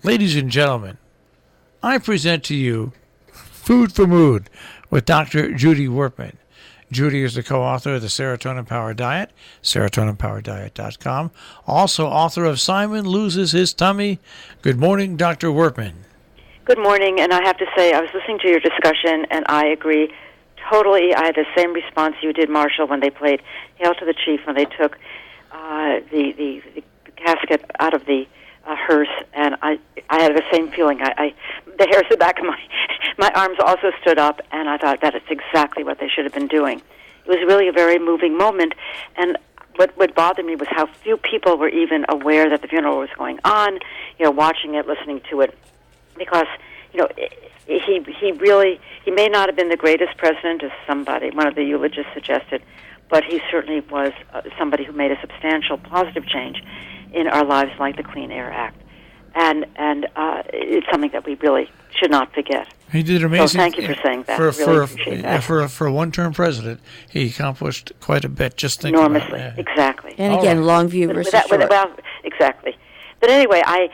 Ladies and gentlemen, I present to you Food for Mood with Dr. Judy Wurtman. Judy is the co-author of the Serotonin Power Diet, serotoninpowerdiet.com. Also author of Simon Loses His Tummy. Good morning, Dr. Wurtman. Good morning, and I have to say, I was listening to your discussion, and I agree totally. I had the same response you did, Marshall, when they played Hail to the Chief, when they took the casket out of the hearse, and I had the same feeling. The hairs at the back of my arms also stood up, and I thought that is exactly what they should have been doing. It was really a very moving moment, and what bothered me was how few people were even aware that the funeral was going on, watching it, listening to it, because, he may not have been the greatest president, as one of the eulogists suggested, but he certainly was somebody who made a substantial positive change in our lives, like the Clean Air Act. And it's something that we really should not forget. He did amazing. So thank you for saying that. Appreciate that. For a one-term president, he accomplished quite a bit. Just think enormously, about it. Exactly. And again, right. Long view versus short. Exactly. But anyway, I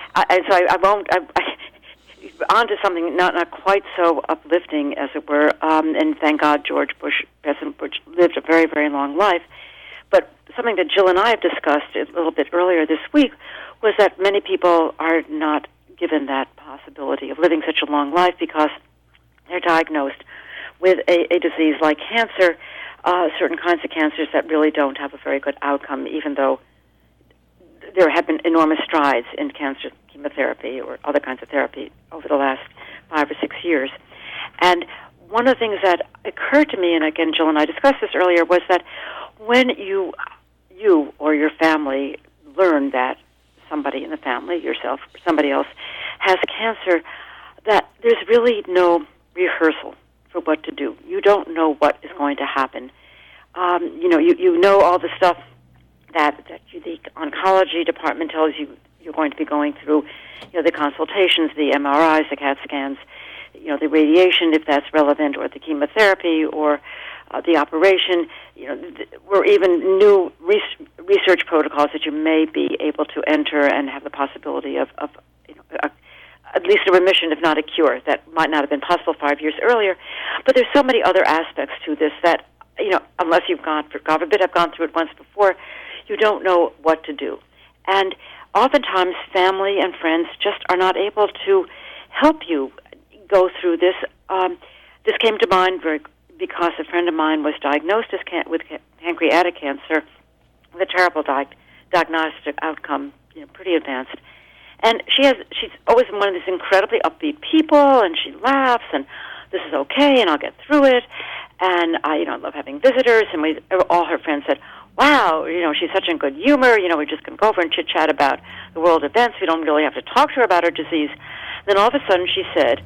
won't. On to something not quite so uplifting, as it were. And thank God, President Bush, lived a very, very long life. But something that Jill and I have discussed a little bit earlier this week was that many people are not given that possibility of living such a long life because they're diagnosed with a disease like cancer, certain kinds of cancers that really don't have a very good outcome, even though there have been enormous strides in cancer chemotherapy or other kinds of therapy over the last 5 or 6 years. And one of the things that occurred to me, and again, Jill and I discussed this earlier, was that when you or your family learn that somebody in the family, yourself or somebody else, has cancer, that there's really no rehearsal for what to do. You don't know what is going to happen. You know all the stuff that the oncology department tells you you're going to be going through, the consultations, the MRIs, the CAT scans, the radiation, if that's relevant, or the chemotherapy, or the operation, or even new research protocols that you may be able to enter and have the possibility of at least a remission, if not a cure, that might not have been possible 5 years earlier. But there's so many other aspects to this that, unless you've God forbid, I've gone through it once before, you don't know what to do. And oftentimes family and friends just are not able to help you go through this. This came to mind because a friend of mine was diagnosed with pancreatic cancer, with a terrible diagnostic outcome, pretty advanced. And she's always been one of these incredibly upbeat people, and she laughs, and this is okay, and I'll get through it. And I love having visitors, and all her friends said, wow, she's such in good humor, we're just going to go over and chit-chat about the world events. We don't really have to talk to her about her disease. Then all of a sudden she said,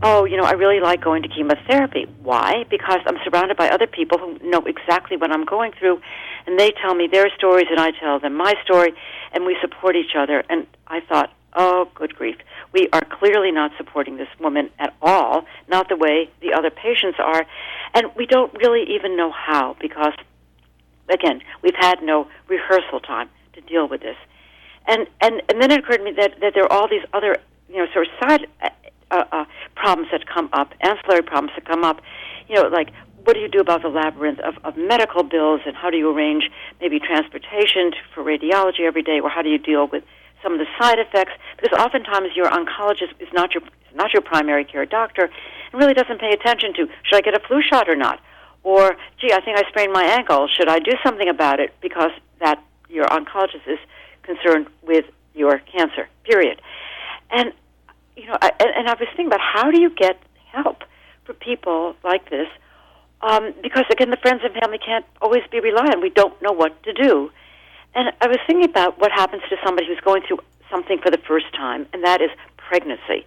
oh, I really like going to chemotherapy. Why? Because I'm surrounded by other people who know exactly what I'm going through, and they tell me their stories, and I tell them my story, and we support each other. And I thought, oh, good grief. We are clearly not supporting this woman at all, not the way the other patients are, and we don't really even know how, because, again, we've had no rehearsal time to deal with this. And then it occurred to me that there are all these other, sort of side problems that come up, ancillary problems that come up, like what do you do about the labyrinth of medical bills, and how do you arrange maybe transportation for radiology every day, or how do you deal with some of the side effects? Because oftentimes your oncologist is not your primary care doctor and really doesn't pay attention to, should I get a flu shot or not? Or, gee, I think I sprained my ankle. Should I do something about it? Because that your oncologist is concerned with your cancer, period. And I was thinking about how do you get help for people like this? Because, again, the friends and family can't always be reliant. We don't know what to do. And I was thinking about what happens to somebody who's going through something for the first time, and that is pregnancy.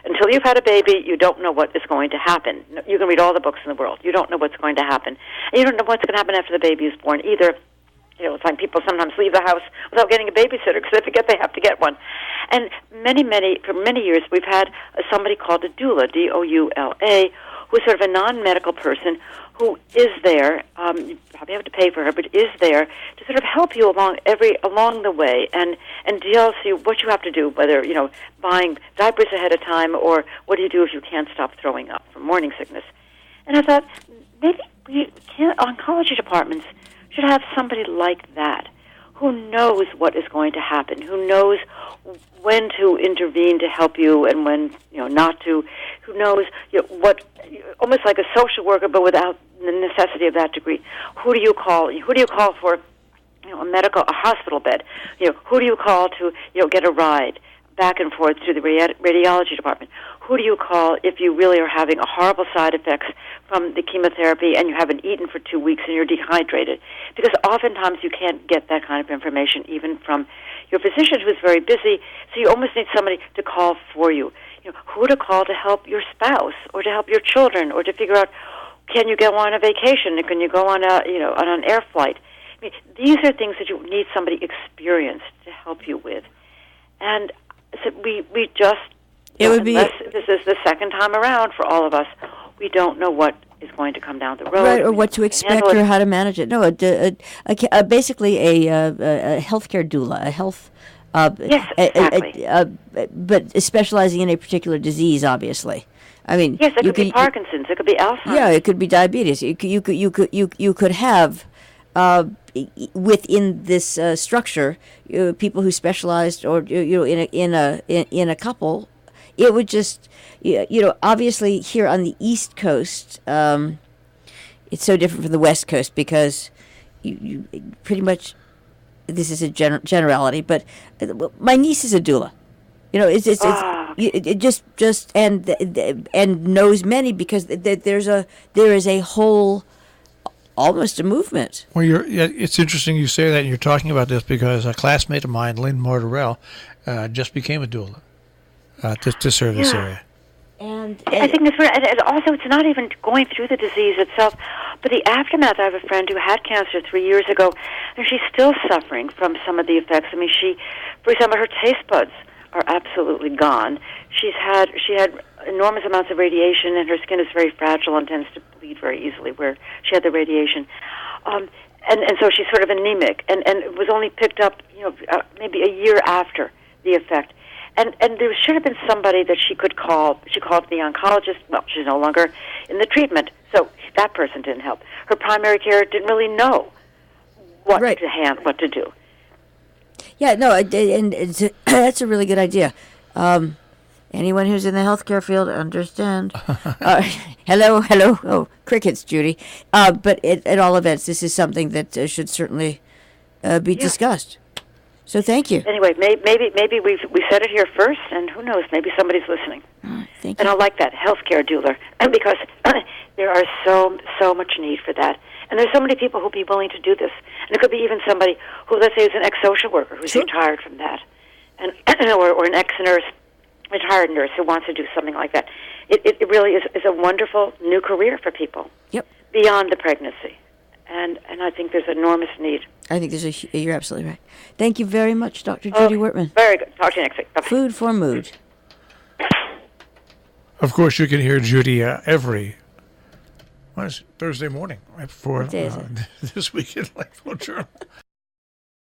Until you've had a baby, you don't know what is going to happen. You can read all the books in the world. You don't know what's going to happen. And you don't know what's going to happen after the baby is born either. It's like people sometimes leave the house without getting a babysitter because they forget they have to get one. And for many years, we've had somebody called a doula, D-O-U-L-A, who's sort of a non-medical person who is there. You probably have to pay for her, but is there to sort of help you along the way and tells you what you have to do, whether buying diapers ahead of time or what do you do if you can't stop throwing up from morning sickness. And I thought maybe oncology departments should have somebody like that who knows what is going to happen, who knows when to intervene to help you and when not to, who knows what, almost like a social worker but without the necessity of that degree. Who do you call? Who do you call for a hospital bed? Who do you call to get a ride back and forth to the radiology department? Who do you call if you really are having a horrible side effects from the chemotherapy and you haven't eaten for 2 weeks and you're dehydrated? Because oftentimes you can't get that kind of information even from your physician who is very busy, so you almost need somebody to call for you. Who to call to help your spouse or to help your children or to figure out, can you go on a vacation? Can you go on on an air flight? I mean, these are things that you need somebody experienced to help you with. And so we just, unless this is the second time around for all of us, we don't know what is going to come down the road. Right, or what to expect or how to manage it. No, basically a healthcare doula, a health... yes, exactly. But specializing in a particular disease, obviously. I mean, yes, it could be Parkinson's. It could be Alzheimer's. Yeah, it could be diabetes. You could have within this structure people who specialized, or in a couple. It would just obviously here on the East Coast, it's so different from the West Coast because you pretty much. This is a generality, but my niece is a doula. It just and knows many because there is a whole almost a movement. Well, it's interesting you say that, and you're talking about this because a classmate of mine, Lynn Martorell, just became a doula to serve this area. And I think it's weird. And also, it's not even going through the disease itself, but the aftermath. I have a friend who had cancer 3 years ago, and she's still suffering from some of the effects. I mean, for example, her taste buds are absolutely gone. She had enormous amounts of radiation, and her skin is very fragile and tends to bleed very easily where she had the radiation. And so she's sort of anemic, and it was only picked up, maybe a year after the effect. And there should have been somebody that she could call. She called the oncologist. Well, she's no longer in the treatment, so that person didn't help. Her primary care didn't really know what to do. Yeah, no, and that's a really good idea. Anyone who's in the healthcare field understand. Hello. Oh, crickets, Judy. But at all events, this is something that should certainly be discussed. So thank you. Anyway, maybe we said it here first, and who knows? Maybe somebody's listening. Thank and you. I like that healthcare doula because there are so much need for that, and there's so many people who'll be willing to do this. And it could be even somebody who, let's say, is an ex-social worker who's retired from that, and or an ex-nurse, retired nurse who wants to do something like that. It really is a wonderful new career for people. Yep. Beyond the pregnancy. And I think there's enormous need. I think you're absolutely right. Thank you very much, Dr. Judy Wurtman. Very good. Talk to you next week. Bye-bye. Food for Mood. Of course, you can hear Judy every Thursday morning, right before What day is it? This week in Lakeville Journal.